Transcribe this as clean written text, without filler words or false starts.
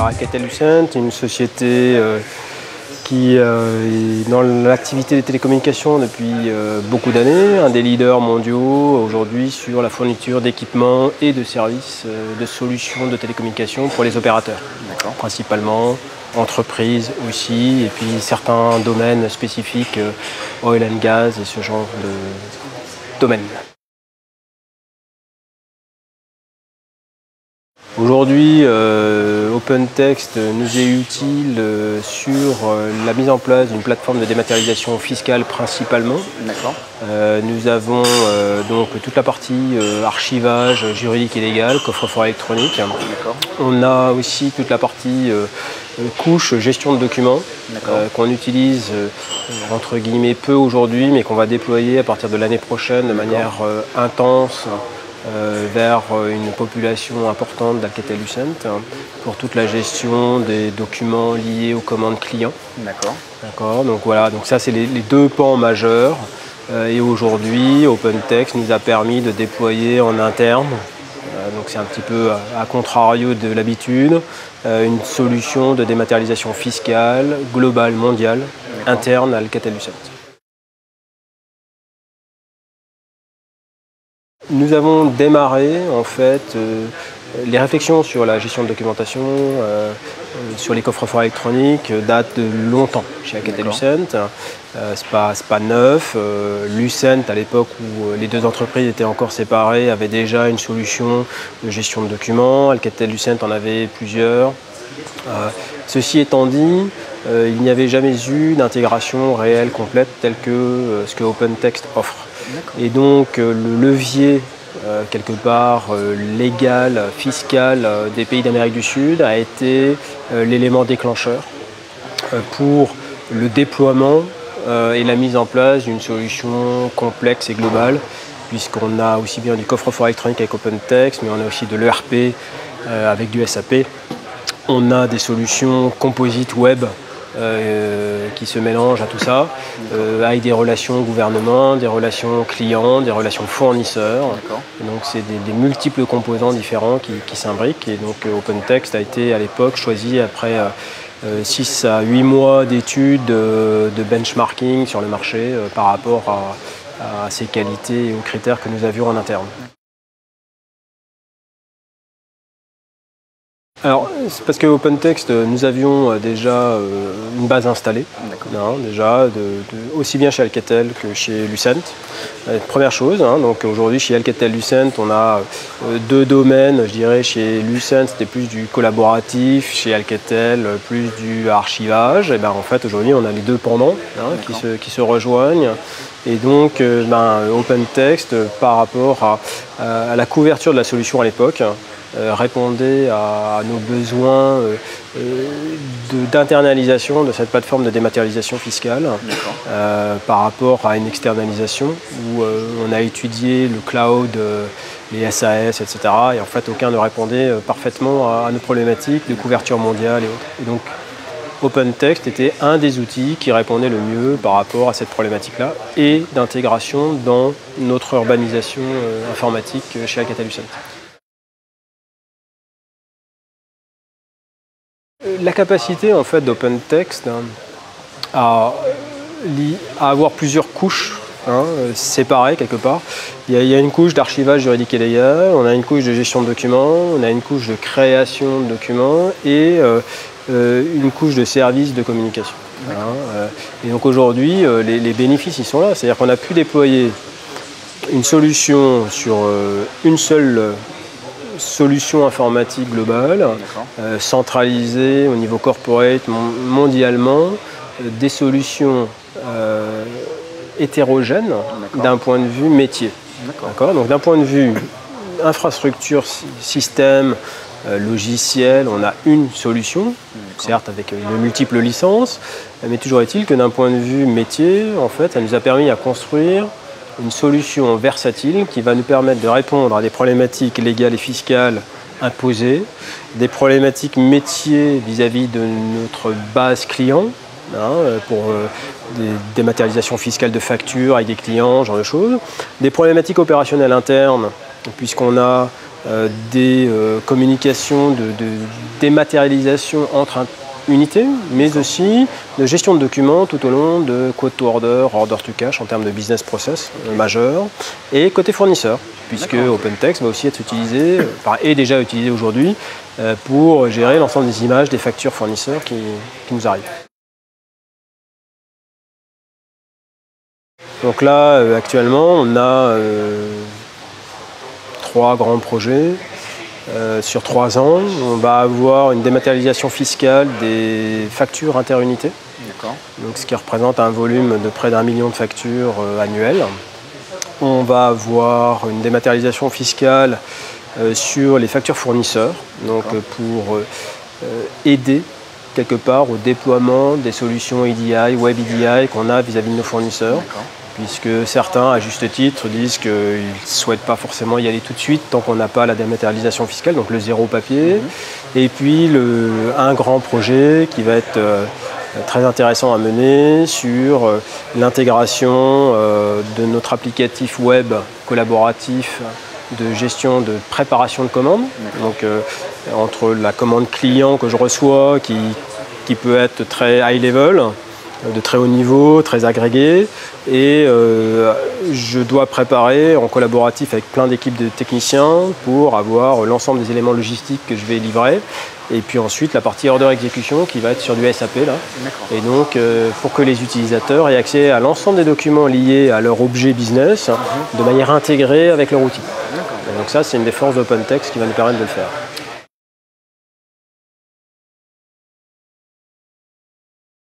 Alcatel-Lucent, une société qui est dans l'activité des télécommunications depuis beaucoup d'années, un des leaders mondiaux aujourd'hui sur la fourniture d'équipements et de services de solutions de télécommunications pour les opérateurs, principalement, entreprises aussi, et puis certains domaines spécifiques, oil and gas et ce genre de domaines. Aujourd'hui, OpenText nous est utile sur la mise en place d'une plateforme de dématérialisation fiscale principalement. Nous avons donc toute la partie archivage juridique et légal, coffre-fort électronique. On a aussi toute la partie couche gestion de documents qu'on utilise entre guillemets peu aujourd'hui, mais qu'on va déployer à partir de l'année prochaine de manière intense vers une population importante d'Alcatel-Lucent pour toute la gestion des documents liés aux commandes clients. Donc voilà, donc ça c'est les deux pans majeurs. Et aujourd'hui, OpenText nous a permis de déployer en interne, donc c'est un petit peu à contrario de l'habitude, une solution de dématérialisation fiscale, globale, mondiale, interne à Alcatel-Lucent. Nous avons démarré en fait les réflexions sur la gestion de documentation, sur les coffres-forts électroniques datent de longtemps chez Alcatel-Lucent. C'est pas neuf. Lucent, à l'époque où les deux entreprises étaient encore séparées, avait déjà une solution de gestion de documents. Alcatel-Lucent en avait plusieurs. Ceci étant dit, il n'y avait jamais eu d'intégration réelle complète telle que ce que OpenText offre. Et donc le levier quelque part légal, fiscal des pays d'Amérique du Sud a été l'élément déclencheur pour le déploiement et la mise en place d'une solution complexe et globale, puisqu'on a aussi bien du coffre-fort électronique avec OpenText, mais on a aussi de l'ERP avec du SAP. On a des solutions composites web qui se mélangent à tout ça, avec des relations gouvernement, des relations clients, des relations fournisseurs. Donc c'est des multiples composants différents qui s'imbriquent. Et donc OpenText a été à l'époque choisi après 6 à 8 mois d'études de benchmarking sur le marché par rapport à ses qualités et aux critères que nous avions en interne. Alors, c'est parce que OpenText, nous avions déjà une base installée, aussi bien chez Alcatel que chez Lucent. Première chose, donc aujourd'hui chez Alcatel-Lucent, on a deux domaines, je dirais, chez Lucent c'était plus du collaboratif, chez Alcatel plus du archivage. Et ben, en fait aujourd'hui on a les deux pendants qui se rejoignent. Et donc OpenText par rapport à la couverture de la solution à l'époque, répondait à nos besoins d'internalisation de cette plateforme de dématérialisation fiscale par rapport à une externalisation où on a étudié le cloud, les SAS, etc. Et en fait, aucun ne répondait parfaitement à nos problématiques de couverture mondiale et autres. Et donc, OpenText était un des outils qui répondait le mieux par rapport à cette problématique-là et d'intégration dans notre urbanisation informatique chez Alcatel-Lucent. La capacité en fait d'OpenText à avoir plusieurs couches séparées quelque part. Il y a une couche d'archivage juridique et légal, on a une couche de gestion de documents, on a une couche de création de documents et une couche de services de communication. Et donc aujourd'hui, les bénéfices ils sont là, c'est-à-dire qu'on a pu déployer une solution sur une seule solution informatique globale, centralisée au niveau corporate mondialement, des solutions hétérogènes d'un point de vue métier. Donc d'un point de vue infrastructure, système, logiciel, on a une solution, certes avec de multiples licences, mais toujours est-il que d'un point de vue métier, en fait, ça nous a permis à construire une solution versatile qui va nous permettre de répondre à des problématiques légales et fiscales imposées, des problématiques métiers vis-à-vis de notre base client, pour des dématérialisations fiscales de factures avec des clients, ce genre de choses, des problématiques opérationnelles internes puisqu'on a des communications de dématérialisation entre unités, mais aussi de gestion de documents tout au long de quote to order, order to cash en termes de business process majeur, et côté fournisseur, puisque OpenText va aussi être utilisé, est déjà utilisé aujourd'hui, pour gérer l'ensemble des images des factures fournisseurs qui nous arrivent. Donc là, actuellement, on a 3 grands projets. Sur 3 ans, on va avoir une dématérialisation fiscale des factures interunités, donc ce qui représente un volume de près d'1 million de factures annuelles. On va avoir une dématérialisation fiscale sur les factures fournisseurs, donc pour aider quelque part au déploiement des solutions EDI, Web EDI qu'on a vis-à-vis de nos fournisseurs. Puisque certains, à juste titre, disent qu'ils ne souhaitent pas forcément y aller tout de suite tant qu'on n'a pas la dématérialisation fiscale, donc le zéro papier. Et puis un grand projet qui va être très intéressant à mener sur l'intégration de notre applicatif web collaboratif de gestion de préparation de commandes. Donc entre la commande client que je reçois qui peut être très high level, de très haut niveau, très agrégé, et je dois préparer en collaboratif avec plein d'équipes de techniciens pour avoir l'ensemble des éléments logistiques que je vais livrer, et puis ensuite la partie order exécution qui va être sur du SAP là. Et donc pour que les utilisateurs aient accès à l'ensemble des documents liés à leur objet business de manière intégrée avec leur outil. Donc ça, c'est une des forces d'OpenText qui va nous permettre de le faire.